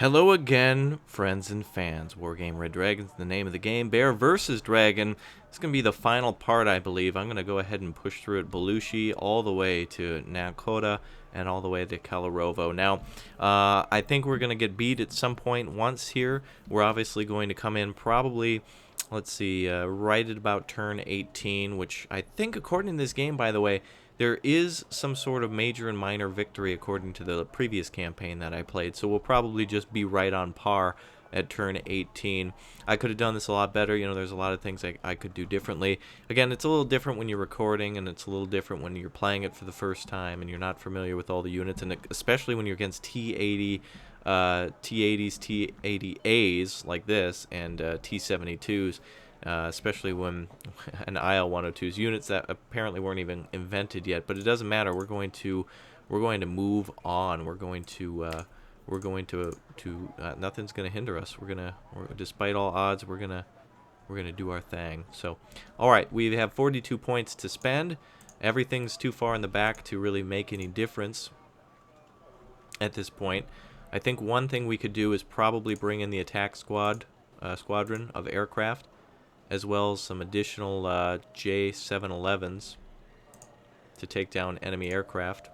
Hello again, friends and fans. Wargame Red Dragon's the name of the game. Bear versus Dragon. It's going to be the final part, I believe. I'm going to go ahead and push through it Belushi all the way to Nakoda and all the way to Kalarovo. Now, I think we're going to get beat at some point once here. We're obviously going to come in probably, let's see, right at about turn 18, which I think, according to this game, by the way, there is some sort of major and minor victory according to the previous campaign that I played, so we'll probably just be right on par at turn 18. I could have done this a lot better. You know, there's a lot of things I could do differently. Again, it's a little different when you're recording, and it's a little different when you're playing it for the first time and you're not familiar with all the units, and especially when you're against T80, T80s, T80As like this, and T72s. Especially when an IL-102's units that apparently weren't even invented yet, but it doesn't matter. We're going to move on. Nothing's going to hinder us. Despite all odds, we're gonna do our thing. So, all right, we have 42 points to spend. Everything's too far in the back to really make any difference at this point. I think one thing we could do is probably bring in the attack squadron of aircraft, as well as some additional J711s to take down enemy aircraft.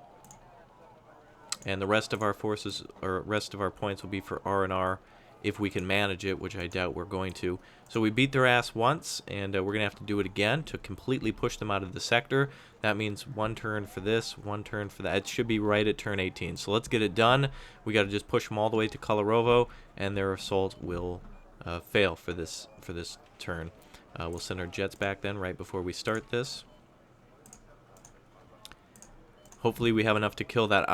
And the rest of our forces, or rest of our points, will be for R&R if we can manage it, which I doubt we're going to. So we beat their ass once, and we're going to have to do it again to completely push them out of the sector. That means one turn for this, one turn for that. It should be right at turn 18. So let's get it done. We got to just push them all the way to Kalarovo, and their assault will fail for this turn. We'll send our jets back then right before we start this. Hopefully we have enough to kill that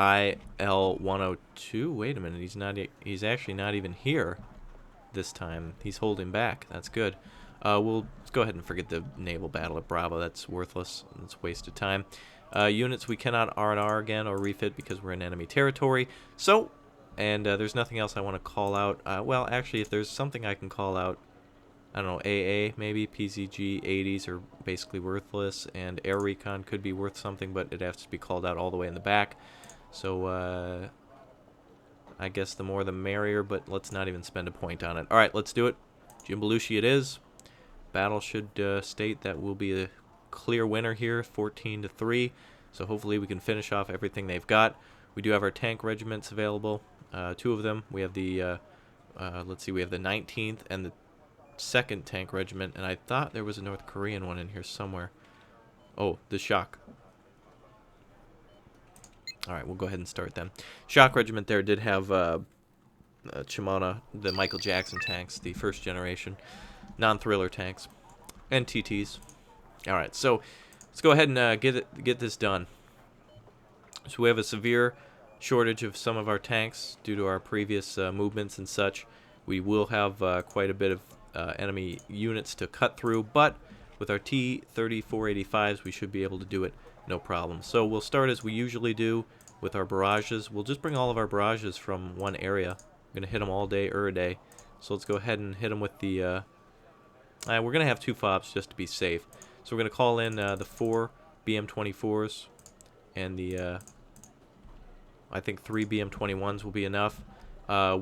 IL-102. Wait a minute, he's actually not even here this time. He's holding back. That's good. Let's go ahead and forget the naval battle at Bravo. That's worthless. It's a waste of time. Units we cannot R&R again or refit because we're in enemy territory. So, and there's nothing else I want to call out. Well, actually, if there's something I can call out, I don't know, AA maybe, PZG 80s are basically worthless, and Air Recon could be worth something, but it has to be called out all the way in the back. So, I guess the more the merrier, but let's not even spend a point on it. Alright, let's do it. Jim Belushi it is. Battle should state that we'll be a clear winner here, 14-3. So hopefully we can finish off everything they've got. We do have our tank regiments available, 2 of them. We have the, let's see, we have the 19th and the 2nd Tank Regiment, and I thought there was a North Korean one in here somewhere. Oh, the Shock. Alright, we'll go ahead and start then. Shock Regiment there did have Shimano, the Michael Jackson tanks, the first generation non-thriller tanks, and TTs. Alright, so let's go ahead and get this done. So we have a severe shortage of some of our tanks due to our previous movements and such. We will have quite a bit of enemy units to cut through, but with our T-3485s we should be able to do it no problem. So we'll start as we usually do with our barrages. We'll just bring all of our barrages from one area. We're going to hit them all day or a day. So let's go ahead and hit them with the we're going to have 2 FOBs just to be safe. So we're going to call in the 4 BM-24s and the I think 3 BM-21s will be enough.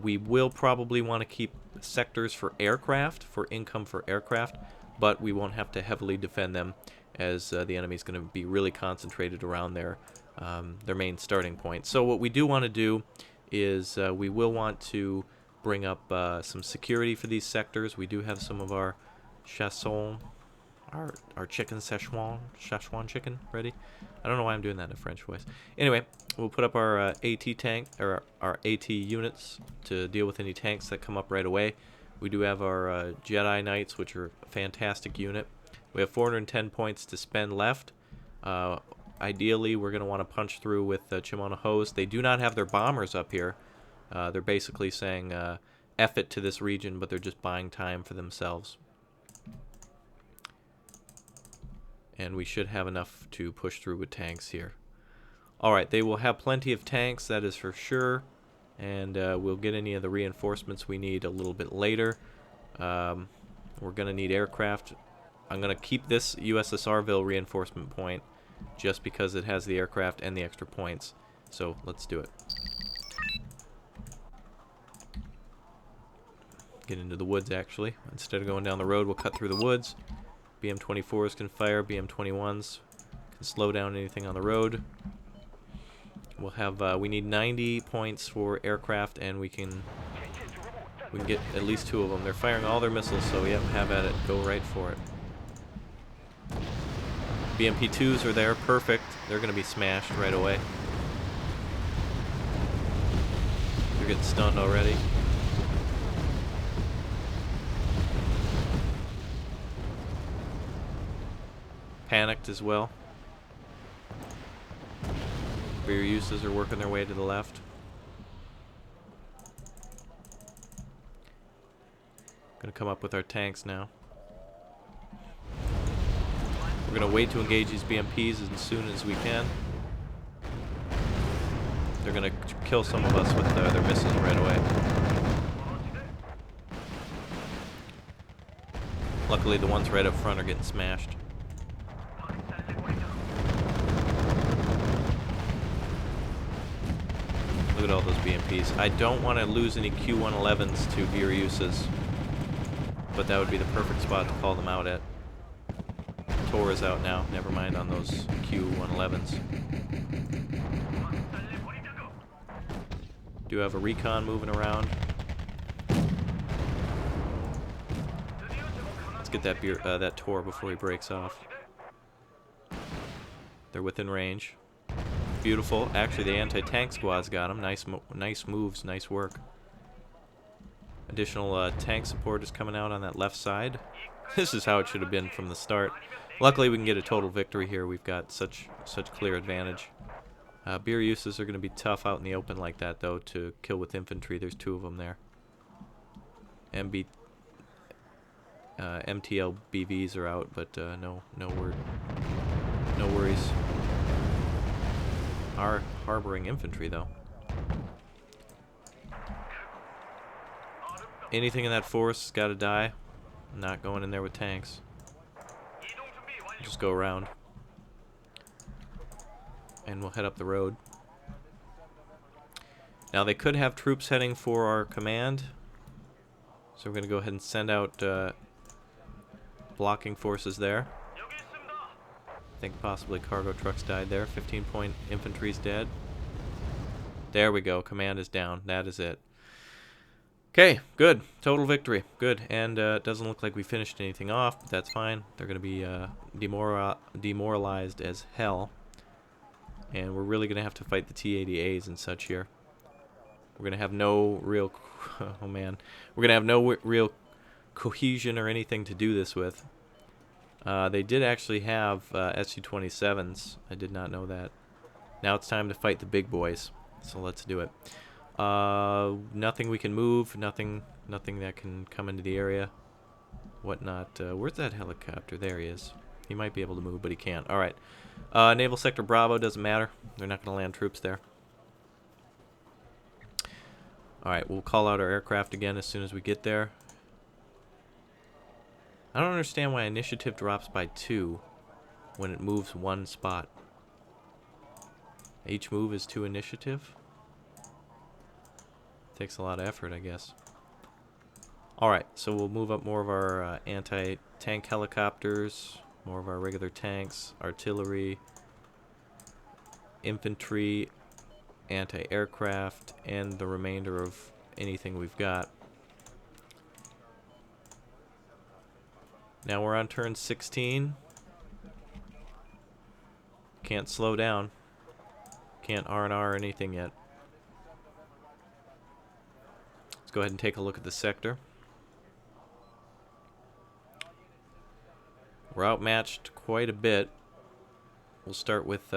We will probably want to keep sectors for aircraft, for income for aircraft, but we won't have to heavily defend them, as the enemy's going to be really concentrated around their main starting point. So what we do want to do is we will want to bring up some security for these sectors. We do have some of our chasson, our chicken Szechuan chicken ready. I don't know why I'm doing that in a French voice. Anyway, we'll put up our AT tank, or our AT units to deal with any tanks that come up right away. We do have our Jedi Knights, which are a fantastic unit. We have 410 points to spend left. Ideally, we're going to want to punch through with Shimano Hose. They do not have their bombers up here. They're basically saying F it to this region, but they're just buying time for themselves. And we should have enough to push through with tanks here. Alright, they will have plenty of tanks, that is for sure. And we'll get any of the reinforcements we need a little bit later. We're going to need aircraft. I'm going to keep this USSRville reinforcement point just because it has the aircraft and the extra points. So let's do it. Get into the woods, actually. Instead of going down the road, we'll cut through the woods. BM-24s can fire. BM-21s can slow down anything on the road. We'll have, we need 90 points for aircraft, and we can get at least 2 of them. They're firing all their missiles, so yeah, have at it. Go right for it. BMP-2s are there. Perfect. They're going to be smashed right away. They're getting stunned already. Panicked as well. Rear uses are working their way to the left. Gonna come up with our tanks now. We're gonna wait to engage these BMPs as soon as we can. They're gonna kill some of us with their missiles right away. Luckily, the ones right up front are getting smashed. Look at all those BMPs. I don't want to lose any Q111s to Viruses, but that would be the perfect spot to call them out at. Tor is out now. Never mind on those Q111s. Do have a recon moving around. Let's get that that Tor before he breaks off. They're within range. Beautiful. Actually, the anti-tank squad's got them. Nice moves. Nice work. Additional tank support is coming out on that left side. This is how it should have been from the start. Luckily, we can get a total victory here. We've got such clear advantage. Beer uses are going to be tough out in the open like that, though, to kill with infantry. There's 2 of them there. MTL BVs are out, but no worries. Are harboring infantry, though. Anything in that force has got to die. I'm not going in there with tanks. Just go around. And we'll head up the road. Now, they could have troops heading for our command. So we're going to go ahead and send out blocking forces there. I think possibly cargo trucks died there. 15-point infantry's dead. There we go. Command is down. That is it. Okay, good. Total victory. Good. And it doesn't look like we finished anything off, but that's fine. They're going to be demoralized as hell. And we're really going to have to fight the T-80As and such here. We're going to have no real... Oh, man. We're going to have no real cohesion or anything to do this with. They did actually have Su-27s. I did not know that. Now it's time to fight the big boys. So let's do it. Nothing we can move. Nothing that can come into the area. Whatnot. Where's that helicopter? There he is. He might be able to move, but he can't. All right. Naval Sector Bravo doesn't matter. They're not going to land troops there. All right. We'll call out our aircraft again as soon as we get there. I don't understand why initiative drops by 2 when it moves 1 spot. Each move is 2 initiative. Takes a lot of effort, I guess. Alright, so we'll move up more of our anti-tank helicopters, more of our regular tanks, artillery, infantry, anti-aircraft, and the remainder of anything we've got. Now we're on turn 16. Can't slow down. Can't R&R anything yet. Let's go ahead and take a look at the sector. We're outmatched quite a bit. We'll start with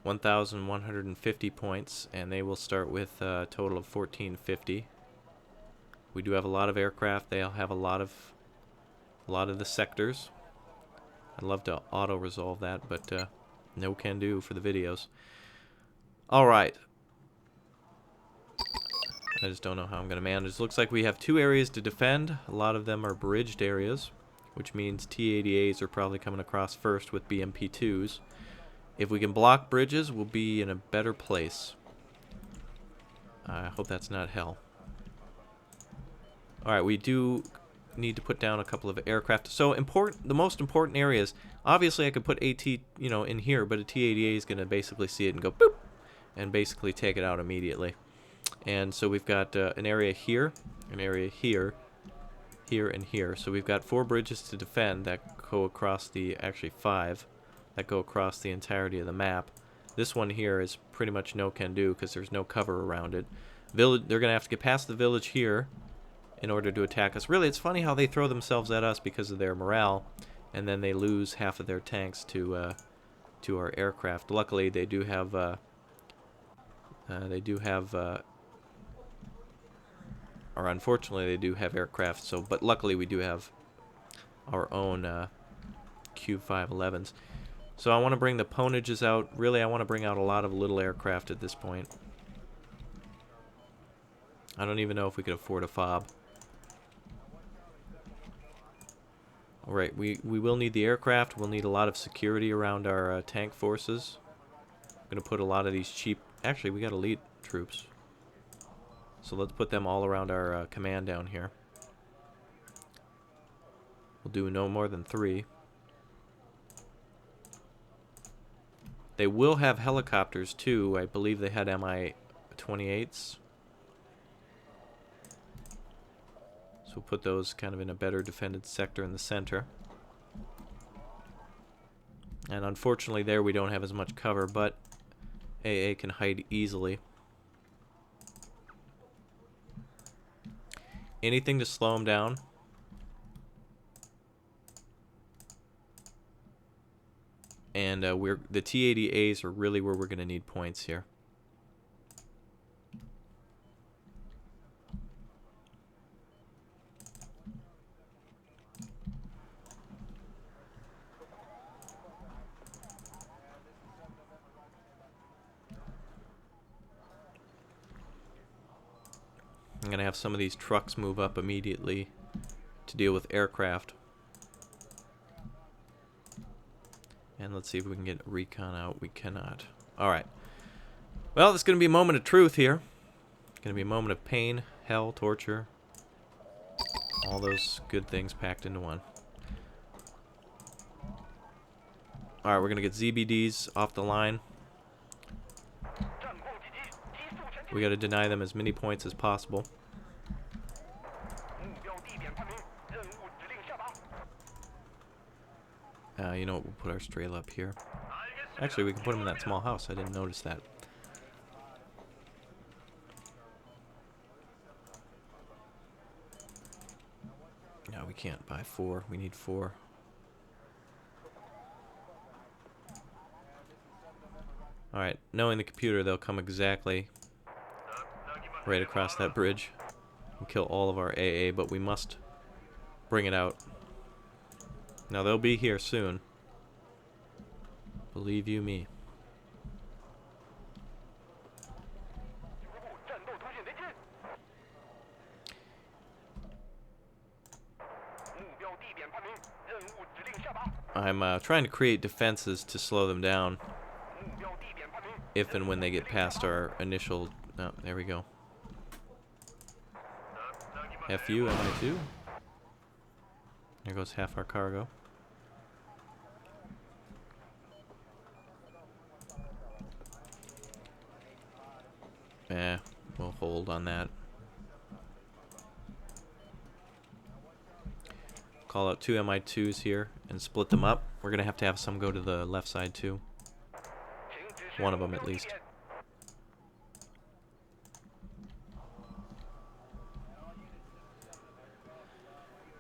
1,150 points, and they will start with a total of 1,450. We do have a lot of aircraft. They'll have a lot of the sectors. I'd love to auto-resolve that, but no can do for the videos. Alright. I just don't know how I'm going to manage. Looks like we have 2 areas to defend. A lot of them are bridged areas, which means T-80As are probably coming across first with BMP-2s. If we can block bridges, we'll be in a better place. I hope that's not hell. All right, we do need to put down a couple of aircraft. So the most important areas. Obviously, I could put AT, in here, but a T-80A is going to basically see it and go boop, and basically take it out immediately. And so we've got an area here, an area here, here, and here. So we've got 4 bridges to defend that go across actually 5, that go across the entirety of the map. This one here is pretty much no can do because there's no cover around it. They're going to have to get past the village here in order to attack us. Really, it's funny how they throw themselves at us because of their morale, and then they lose half of their tanks to our aircraft. Luckily, they do have or unfortunately, they do have aircraft. So, but luckily, we do have our own Q511s. So I want to bring the ponages out. Really, I want to bring out a lot of little aircraft at this point. I don't even know if we could afford a FOB. Alright, we will need the aircraft. We'll need a lot of security around our tank forces. I'm going to put a lot of these cheap... Actually, we got elite troops. So let's put them all around our command down here. We'll do no more than 3. They will have helicopters too. I believe they had Mi-28s. So we'll put those kind of in a better defended sector in the center. And unfortunately there we don't have as much cover, but AA can hide easily. Anything to slow them down. And the T-80As are really where we're going to need points here. I'm going to have some of these trucks move up immediately to deal with aircraft. And let's see if we can get recon out. We cannot. Alright. Well, it's going to be a moment of truth here. It's going to be a moment of pain, hell, torture. All those good things packed into one. Alright, we're going to get ZBDs off the line. We got to deny them as many points as possible. You know what, we'll put our Strela up here. Actually, we can put them in that small house. I didn't notice that. No, we can't buy 4. We need 4. Alright, knowing the computer, they'll come exactly right across that bridge and kill all of our AA, but we must bring it out. Now, they'll be here soon. Believe you me. I'm trying to create defenses to slow them down if and when they get past our initial... Oh, there we go. F.U. Mi-2. There goes half our cargo. We'll hold on that. Call out 2 Mi-2s here and split them up. We're going to have some go to the left side too. One of them at least.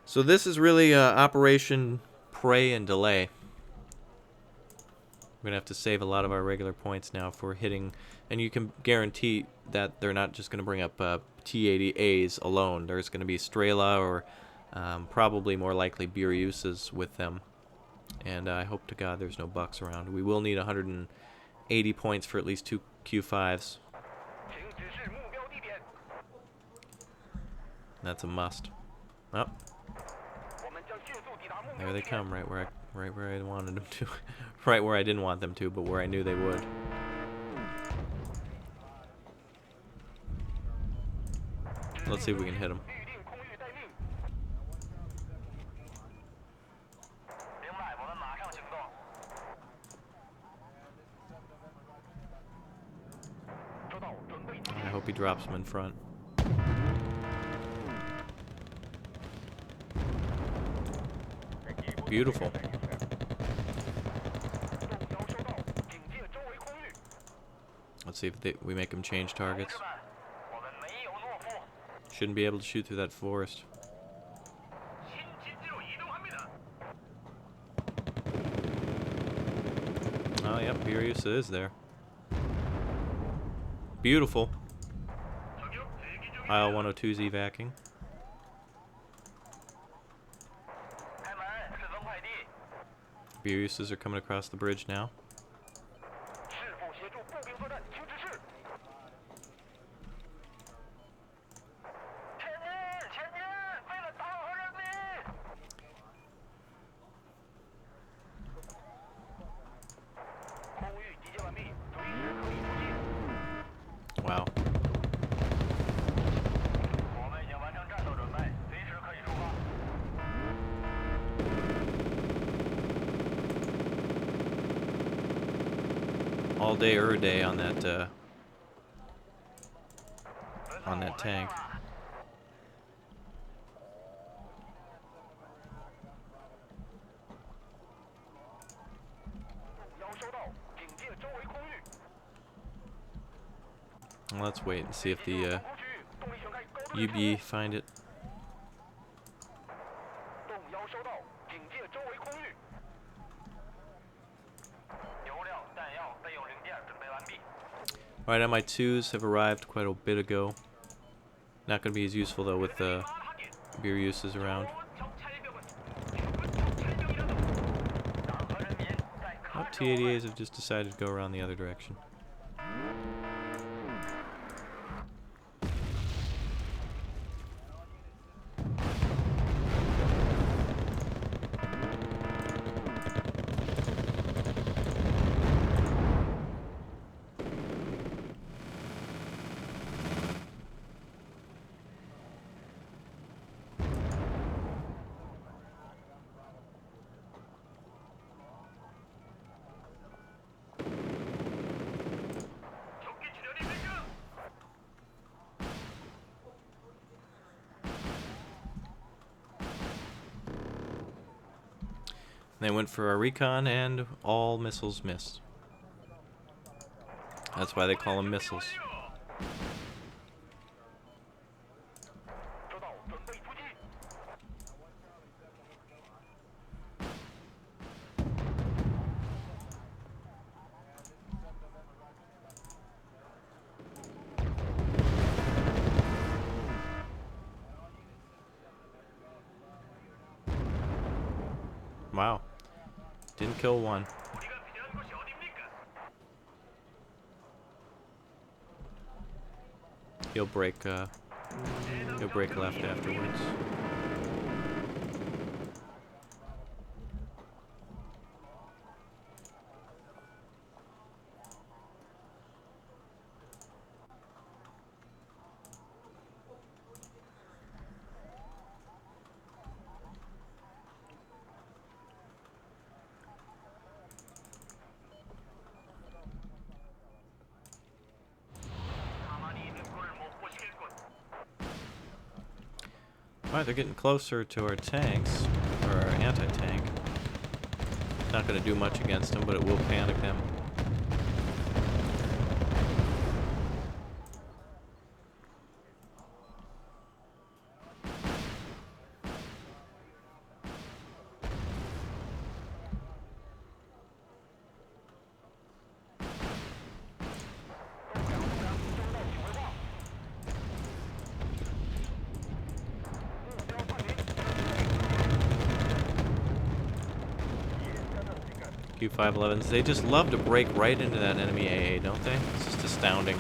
So this is really Operation Pray and Delay. We're going to have to save a lot of our regular points now for hitting, and you can guarantee that they're not just going to bring up T-80As alone. There's going to be Strela or probably more likely Biryusas with them. And I hope to God there's no bucks around. We will need 180 points for at least 2 Q5s. That's a must. Oh. There they come, right where I wanted them to. Right where I didn't want them to, but where I knew they would. Let's see if we can hit them. drops them in front. Beautiful. Let's see if we make them change targets. Shouldn't be able to shoot through that forest. Oh, yep, Furious is there. Beautiful. IL-102's evacing. Furiouses are coming across the bridge now. Wow. All day day on that tank. Well, let's wait and see if the UB find it. Alright, MI2s have arrived quite a bit ago. Not going to be as useful though with beer uses around. Oh, T-88s have just decided to go around the other direction. They went for a recon and all missiles missed. That's why they call them missiles. Wow. Didn't kill one. He'll break left afterwards. Alright, they're getting closer to our tanks, or our anti-tank. Not going to do much against them, but it will panic them. Q511s, they just love to break right into that enemy AA, don't they? It's just astounding.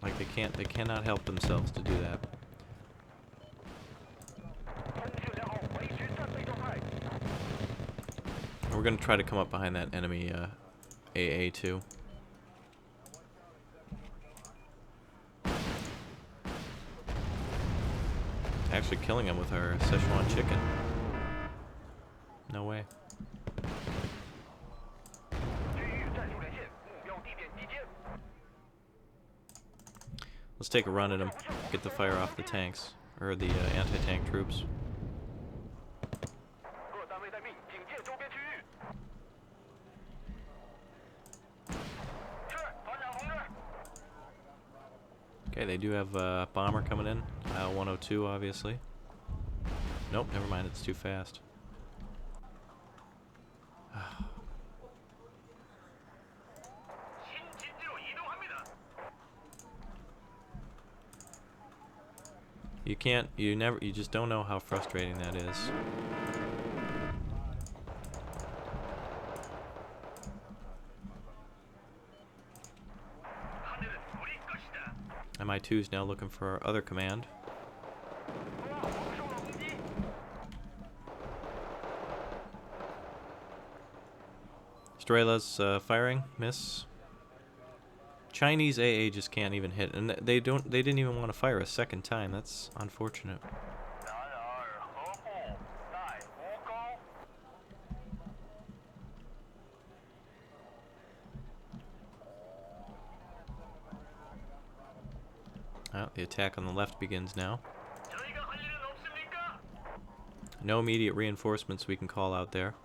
Like they cannot help themselves to do that. We're gonna try to come up behind that enemy AA too. Actually killing him with our Szechuan chicken. No way. Let's take a run at them. Get the fire off the tanks. Or the anti-tank troops. Okay, they do have a bomber coming in. 102, obviously. Nope, never mind. It's too fast. You can't, you just don't know how frustrating that is. MI2 is now looking for our other command. Strela's firing, miss. Chinese AA just can't even hit, and they didn't even want to fire a second time. That's unfortunate. Well, the attack on the left begins now. No immediate reinforcements we can call out there.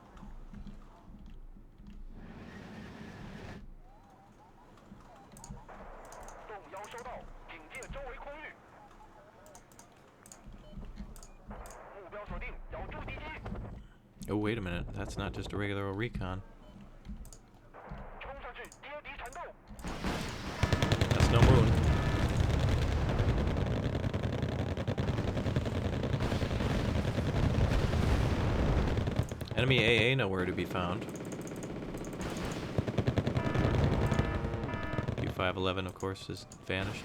Oh, wait a minute. That's not just a regular old recon. That's no moon. Enemy AA nowhere to be found. U-511, of course, has vanished.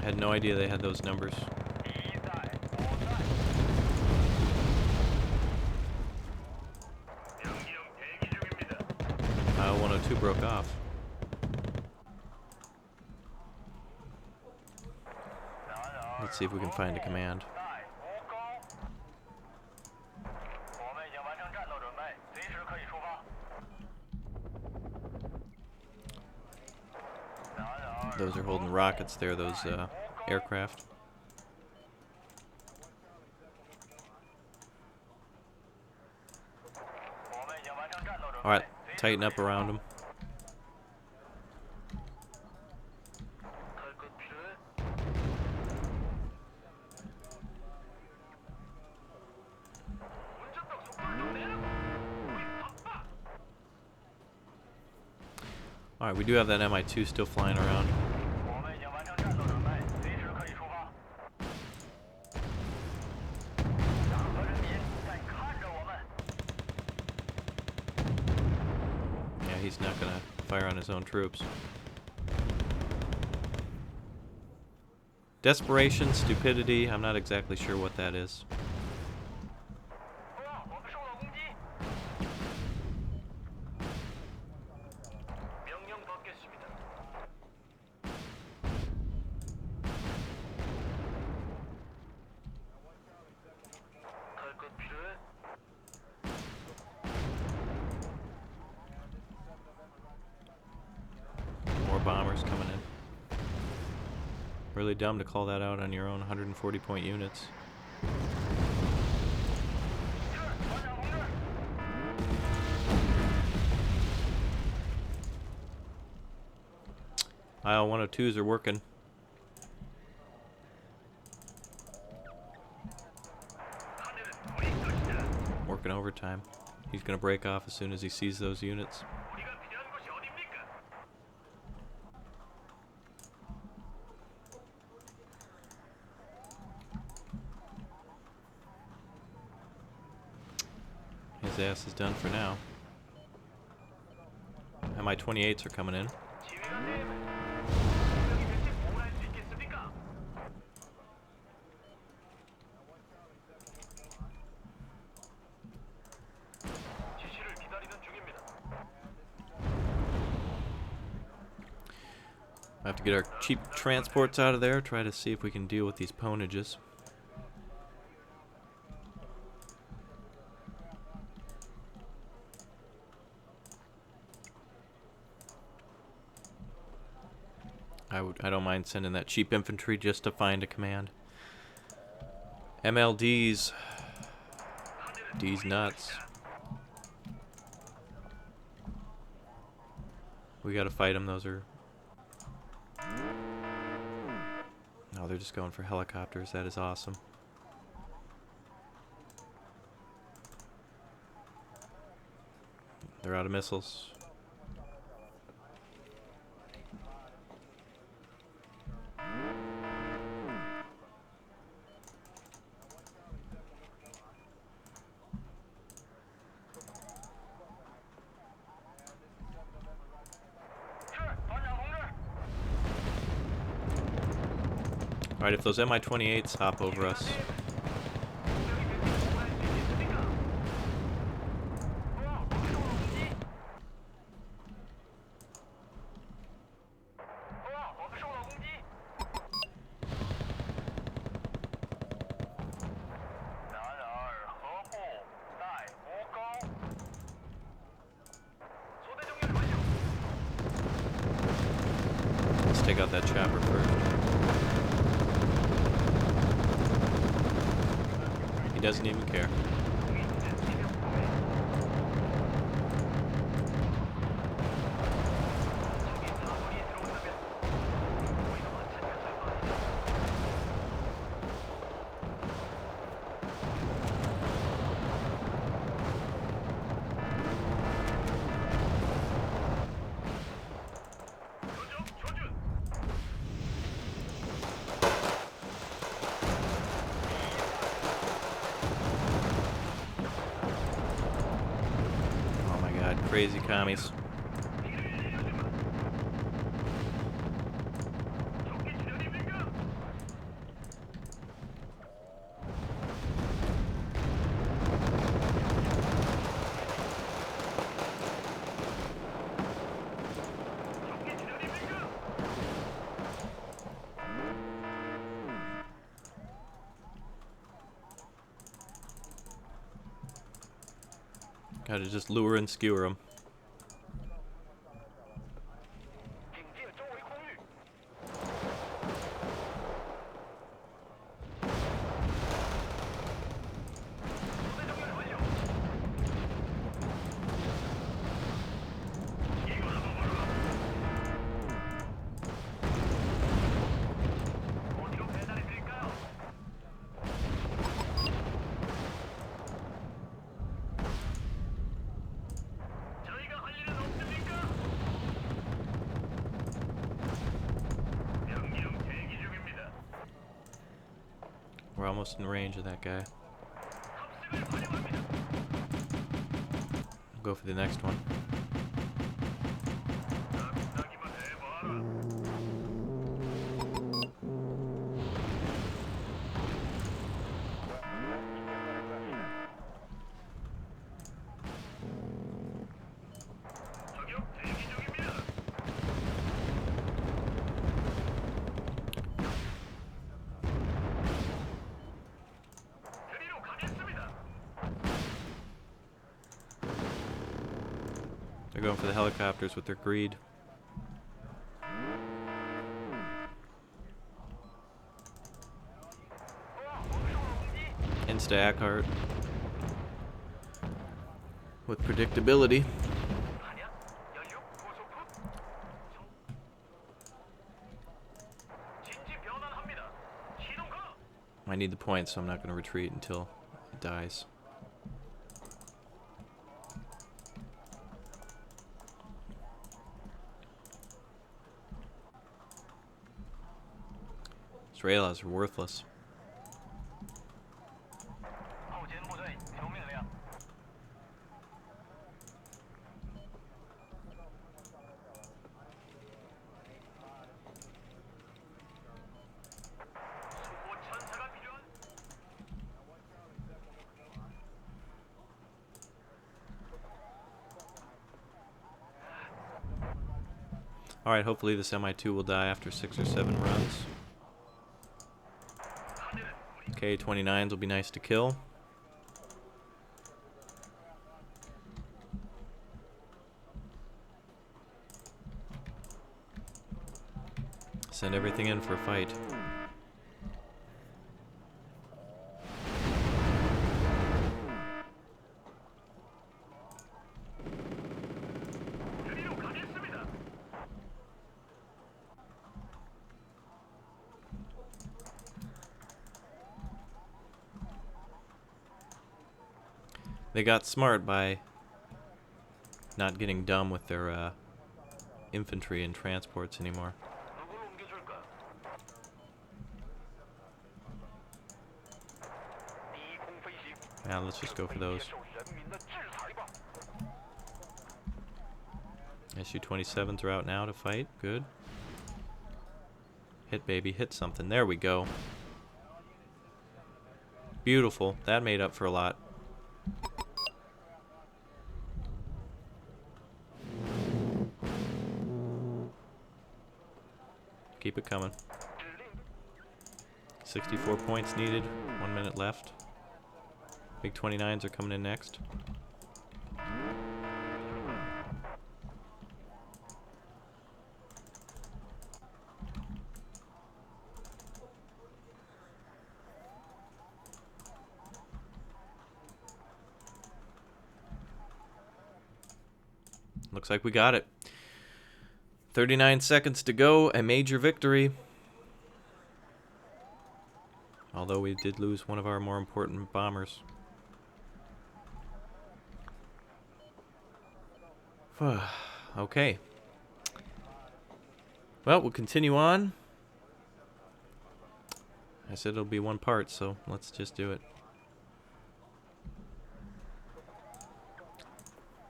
I had no idea they had those numbers. File 102 broke off. Let's see if we can find a command. Those are holding rockets there, those aircraft. Alright, tighten up around them. Alright, we do have that MI2 still flying around. Yeah, he's not gonna fire on his own troops. Desperation, stupidity, I'm not exactly sure what that is. Bombers coming in. Really dumb to call that out on your own 140 point units. IL-102s are working. Working overtime. He's gonna break off as soon as he sees those units. His ass is done for now. MI-28s are coming in. I have to get our cheap transports out of there, try to see if we can deal with these ponages. I don't mind sending that cheap infantry just to find a command. MLDs. D's nuts. We gotta fight them. Those are... No, they're just going for helicopters. That is awesome. They're out of missiles. Alright, if those Mi-28s hop over us. Let's take out that chopper first. He doesn't even care. Crazy commies. Gotta just lure and skewer them. We're almost in range of that guy. We'll go for the next one. They're going for the helicopters with their greed. Insta-Eckhart. With predictability. I need the point, so I'm not going to retreat until it dies. Israelis are worthless. Alright, hopefully this Mi-2 will die after 6 or 7 runs. K-29s will be nice to kill. Send everything in for a fight. They got smart by not getting dumb with their infantry and transports anymore. Now let's just go for those. SU-27s are out now to fight. Good. Hit, baby. Hit something. There we go. Beautiful. That made up for a lot. Keep it coming. 64 points needed. 1 minute left. Big 29s are coming in next. Looks like we got it. 39 seconds to go, a major victory. Although we did lose one of our more important bombers. Okay. Well, we'll continue on. I said it'll be one part, so let's just do it.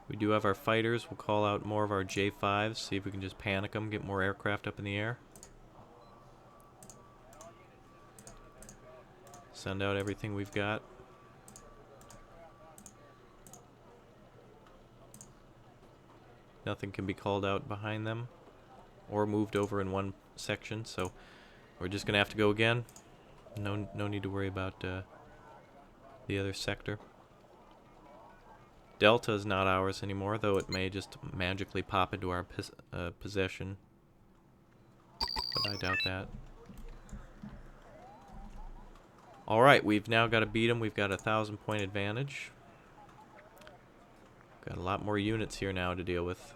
We do have our fighters. We'll call out more of our J5s, see if we can just panic them, get more aircraft up in the air. Send out everything we've got. Nothing can be called out behind them or moved over in one section, so we're just going to have to go again. No need to worry about the other sector. Delta is not ours anymore, though it may just magically pop into our possession. But I doubt that. Alright, we've now got to beat them. We've got a 1,000-point advantage. Got a lot more units here now to deal with.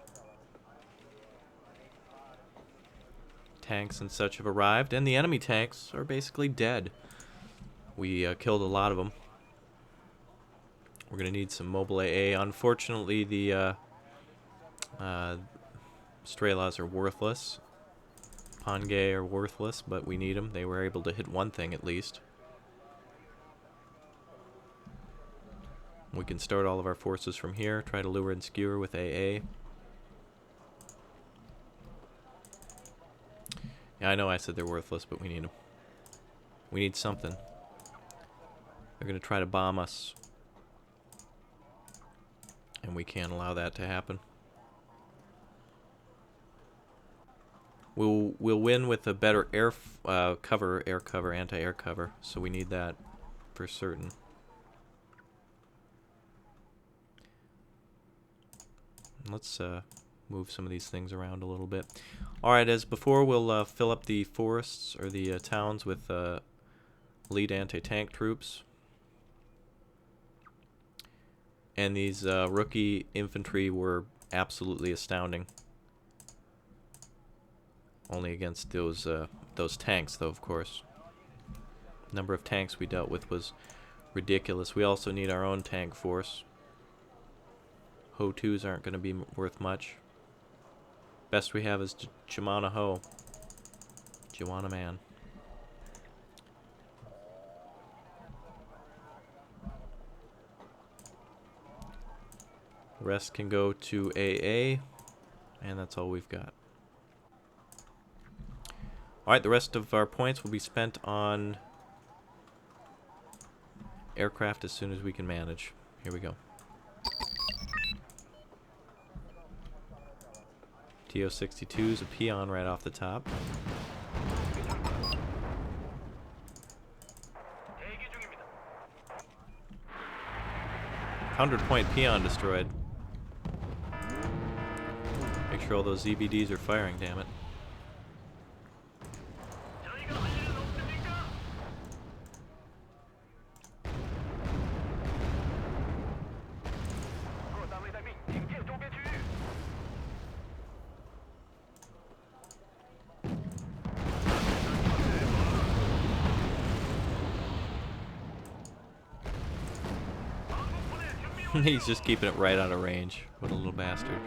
Tanks and such have arrived, and the enemy tanks are basically dead. We killed a lot of them. We're going to need some mobile AA. Unfortunately, the Strelas are worthless. Pongay are worthless, but we need them. They were able to hit one thing at least. We can start all of our forces from here. Try to lure and skewer with AA. Yeah, I know I said they're worthless, but we need them. We need something. They're going to try to bomb us. And we can't allow that to happen. We'll win with a better air cover, anti-air cover. So we need that for certain. Let's move some of these things around a little bit. Alright, as before, we'll fill up the forests or the towns with elite anti-tank troops. And these rookie infantry were absolutely astounding. Only against those tanks, though, of course. Number of tanks we dealt with was ridiculous. We also need our own tank force. Ho-2s aren't going to be worth much. Best we have is Chimana Ho. Joanna Man. The rest can go to AA, and that's all we've got. Alright, the rest of our points will be spent on aircraft as soon as we can manage. Here we go. TO-62 is a peon right off the top. 100-point peon destroyed. Make sure all those ZBDs are firing, damn it. He's just keeping it right out of range. What a little bastard.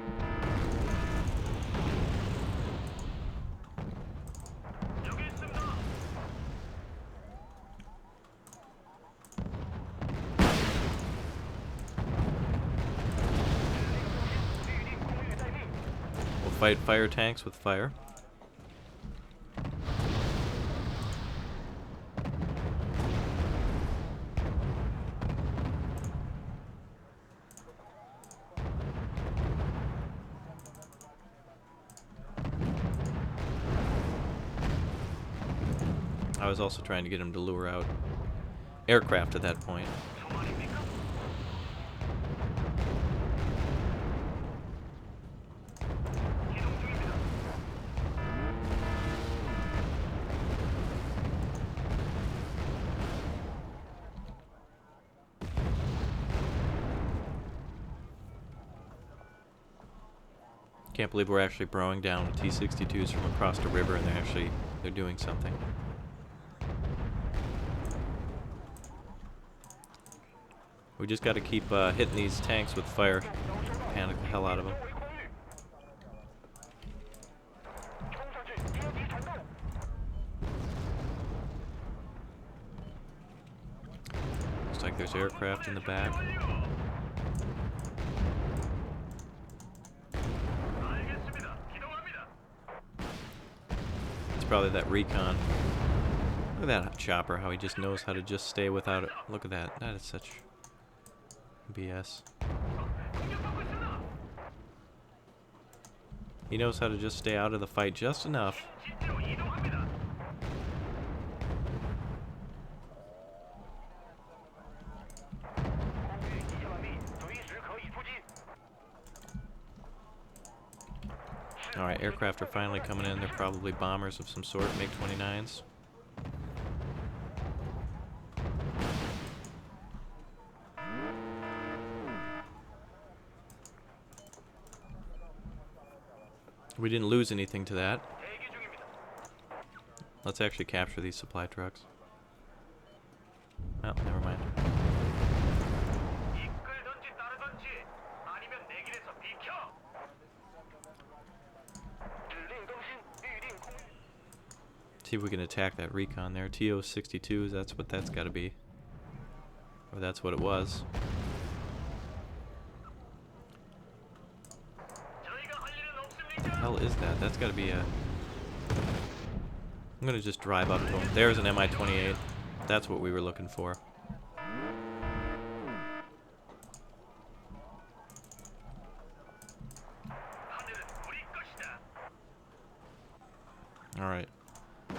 We'll fight fire tanks with fire. I was also trying to get him to lure out aircraft at that point. Can't believe we're actually throwing down T-62s from across the river, and they're doing something. We just got to keep hitting these tanks with fire. Panic the hell out of them. Looks like there's aircraft in the back. It's probably that recon. Look at that chopper, how he just knows how to just stay without it. Look at that. That is such BS. He knows how to just stay out of the fight just enough. Alright, aircraft are finally coming in. They're probably bombers of some sort, MiG-29s. We didn't lose anything to that. Let's actually capture these supply trucks. Oh, never mind. See if we can attack that recon there. TO-62s, that's what that's got to be. Or that's what it was. What the hell is that? That's got to be a... I'm going to just drive up to him. There's an Mi-28. That's what we were looking for. Alright.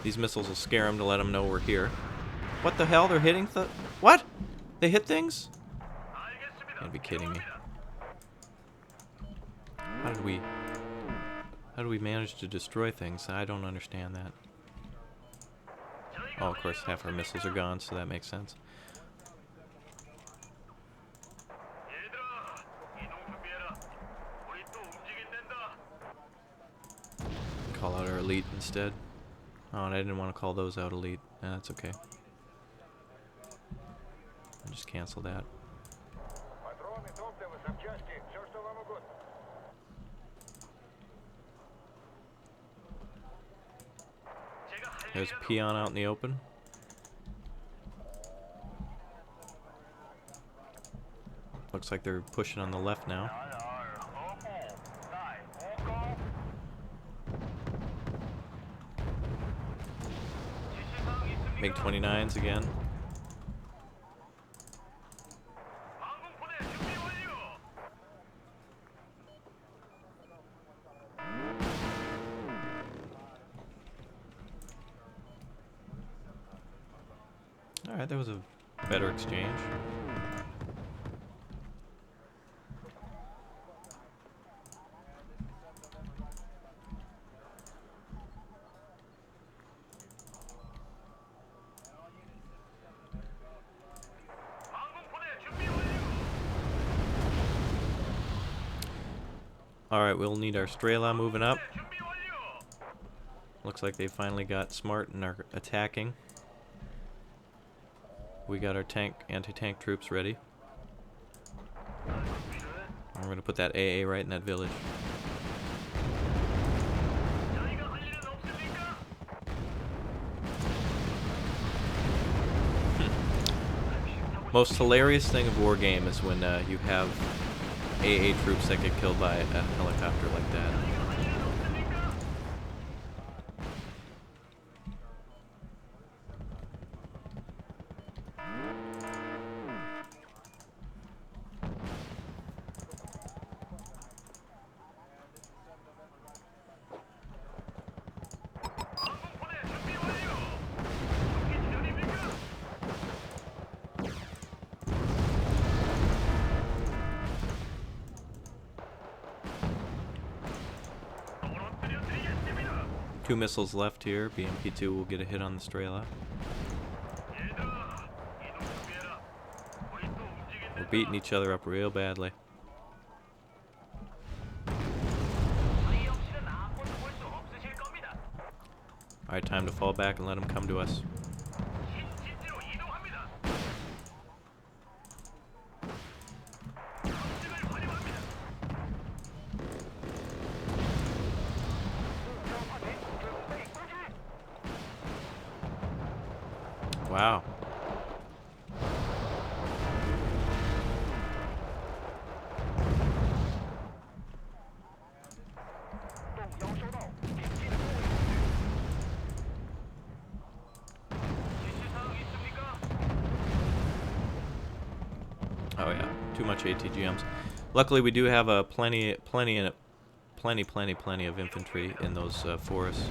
These missiles will scare them to let them know we're here. What the hell? They're hitting what? They hit things? You gotta be kidding me. How did we manage to destroy things? I don't understand that. Oh, of course, half our missiles are gone, so that makes sense. Call out our elite instead. Oh, and I didn't want to call those out elite. Nah, that's okay. I'll just cancel that. There's a peon out in the open. Looks like they're pushing on the left now. MiG-29s again. Alright, that was a better exchange. Alright, we'll need our Strela moving up. Looks like they finally got smart and are attacking. We got our anti-tank troops ready. We're going to put that AA right in that village. Most hilarious thing of Wargame is when you have AA troops that get killed by a helicopter like that. Two missiles left here. BMP-2 will get a hit on the Strela. We're beating each other up real badly. Alright, time to fall back and let them come to us. Wow. Oh yeah, too much ATGMs. Luckily, we do have plenty of infantry in those forests.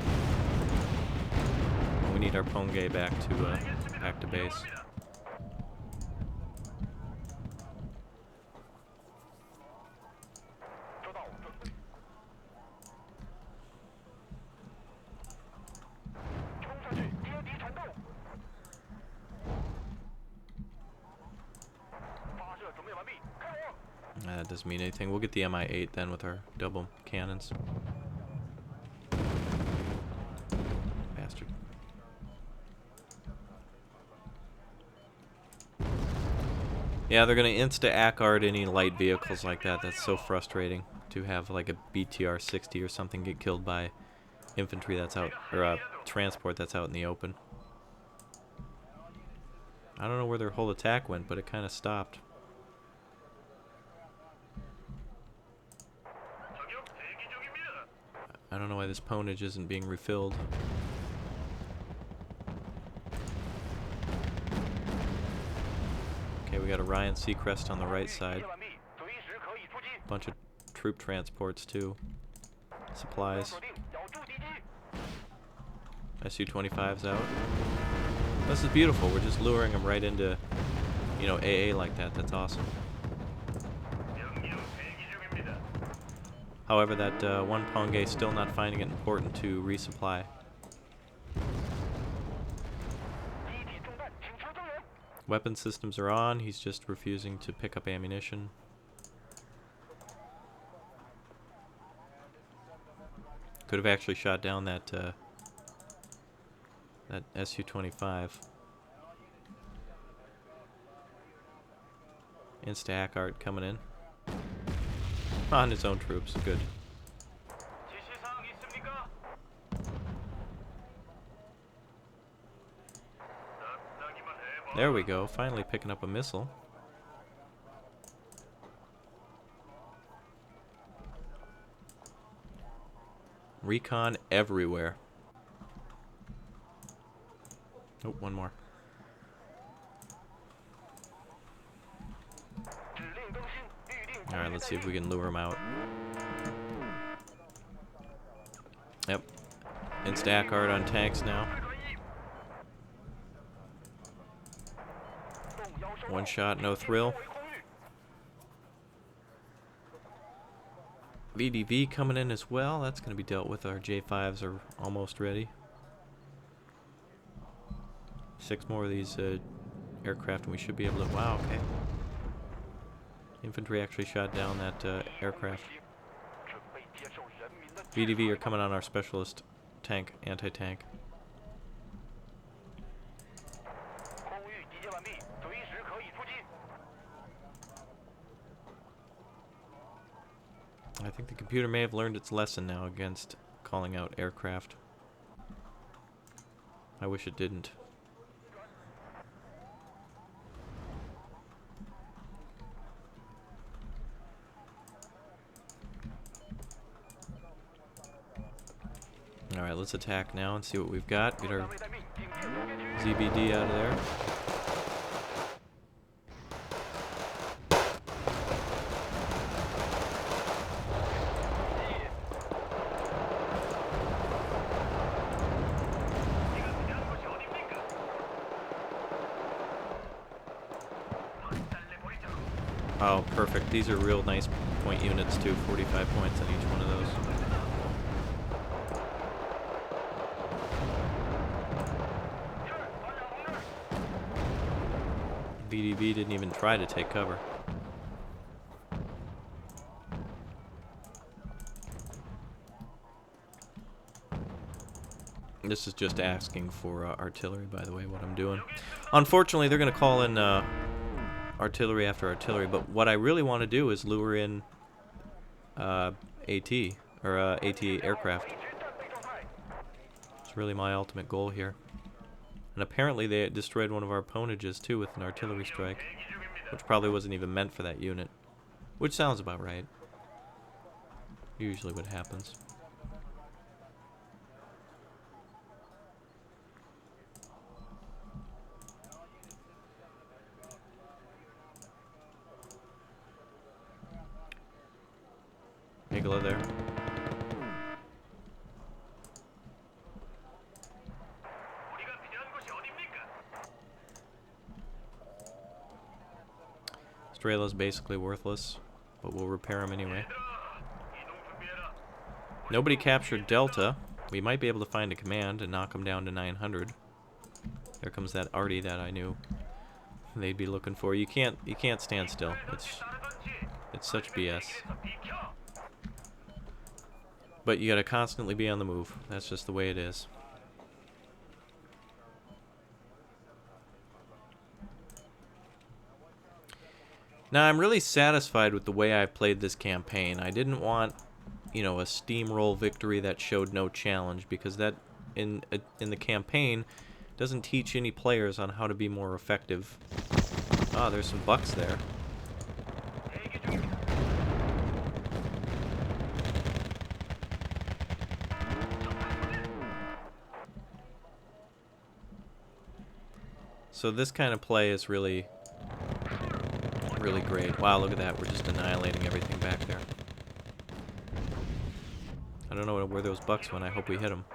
We need our Ponge back to base. That doesn't mean anything. We'll get the MI-8 then with our double cannons. Bastard. Yeah, they're gonna insta-ACARD any light vehicles like that. That's so frustrating to have like a BTR-60 or something get killed by infantry that's out, or transport that's out in the open. I don't know where their whole attack went, but it kind of stopped. I don't know why this ponage isn't being refilled. Okay, we got a Ryan Seacrest on the right side. Bunch of troop transports too. Supplies. Su-25's out. This is beautiful. We're just luring them right into, you know, AA like that. That's awesome. However, that one Ponge still not finding it important to resupply. Weapon systems are on. He's just refusing to pick up ammunition. Could have actually shot down that that Su-25. Insta-ACARD coming in. On his own troops. Good. There we go. Finally picking up a missile. Recon everywhere. Oh, one more. Alright, let's see if we can lure him out. Yep. Insta-ACARD on tanks now. One shot, no thrill. VDV coming in as well. That's going to be dealt with. Our J5s are almost ready. 6 more of these aircraft and we should be able to... Wow, okay. Infantry actually shot down that aircraft. VDV are coming on our specialist tank, anti-tank. I think the computer may have learned its lesson now against calling out aircraft. I wish it didn't. Alright, let's attack now and see what we've got. Get our ZBD out of there. Oh, perfect. These are real nice point units too. 45 points on each one of those. VDV didn't even try to take cover. This is just asking for artillery, by the way, what I'm doing. Unfortunately, they're going to call in artillery after artillery, but what I really want to do is lure in AT, or AT aircraft. It's really my ultimate goal here. And apparently they destroyed one of our ponages too with an artillery strike, which probably wasn't even meant for that unit. Which sounds about right. Usually what happens. Megala there. Strela's basically worthless, but we'll repair him anyway. Nobody captured Delta. We might be able to find a command and knock him down to 900. There comes that arty that I knew they'd be looking for. You can't stand still. It's such BS. But you gotta constantly be on the move. That's just the way it is. Now, I'm really satisfied with the way I played this campaign. I didn't want, you know, a steamroll victory that showed no challenge, because that, in the campaign, doesn't teach any players on how to be more effective. Ah, there's some bucks there. So this kind of play is really great. Wow, look at that. We're just annihilating everything back there. I don't know where those bucks went. I hope we hit them.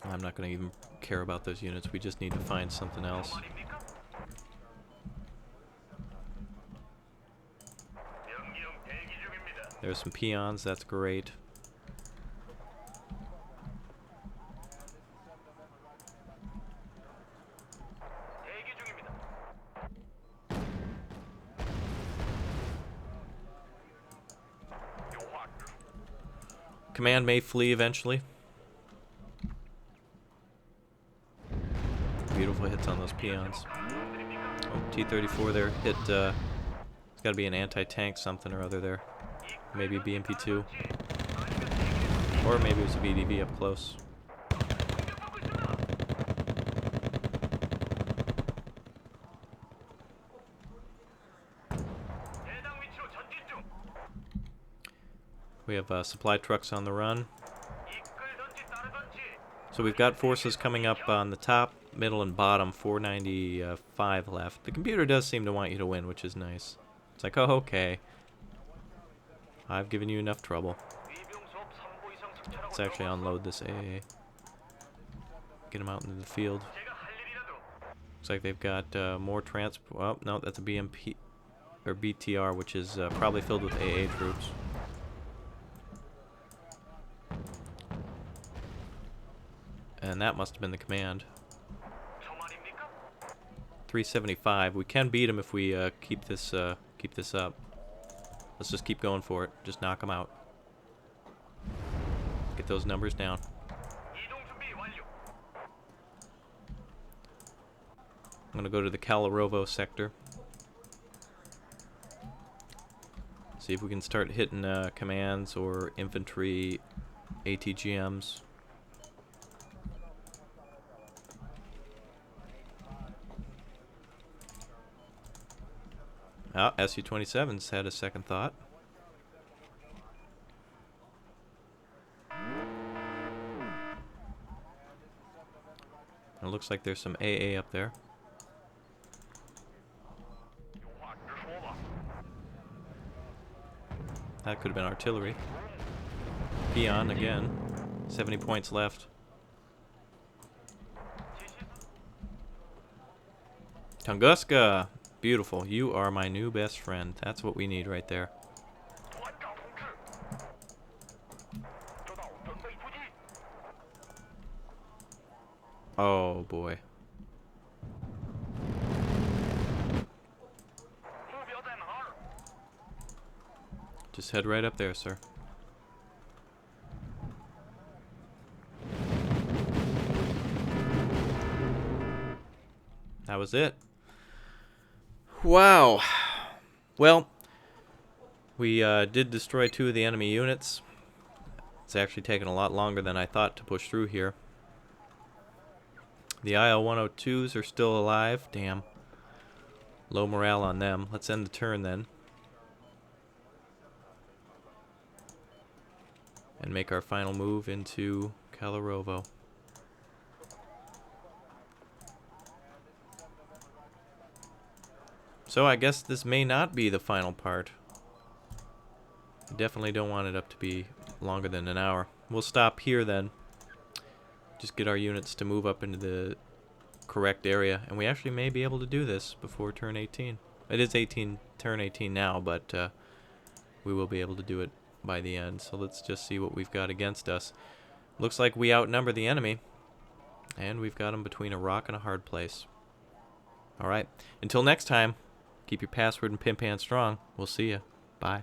I'm not going to even care about those units. We just need to find something else. There's some peons, that's great. Command may flee eventually. Beautiful hits on those peons. Oh, T-34 there hit, it's gotta be an anti-tank something or other there. Maybe a BMP-2. Or maybe it was a VDV up close. We have supply trucks on the run. So we've got forces coming up on the top, middle, and bottom. 495 left. The computer does seem to want you to win, which is nice. It's like, oh, okay. I've given you enough trouble. Let's actually unload this AA. Get them out into the field. Looks like they've got more transport. Well, no, that's a BMP or BTR, which is probably filled with AA troops. And that must have been the command. 375. We can beat him if we keep this up. Let's just keep going for it. Just knock them out. Get those numbers down. I'm going to go to the Kalorovo sector. See if we can start hitting commands or infantry ATGMs. Ah, Su-27's had a second thought. It looks like there's some AA up there. That could have been artillery. Peon again. 70 points left. Tunguska! Beautiful. You are my new best friend. That's what we need right there. Oh boy. Just head right up there, sir. That was it. Wow. Well, we did destroy 2 of the enemy units. It's actually taken a lot longer than I thought to push through here. The IL-102s are still alive. Damn. Low morale on them. Let's end the turn then. And make our final move into Kalorovo. So I guess this may not be the final part. Definitely don't want it up to be longer than an hour. We'll stop here then. Just get our units to move up into the correct area. And we actually may be able to do this before turn 18. It is turn 18 now, but we will be able to do it by the end. So let's just see what we've got against us. Looks like we outnumber the enemy. And we've got them between a rock and a hard place. Alright, until next time, keep your password and pimp hand strong. We'll see you. Bye.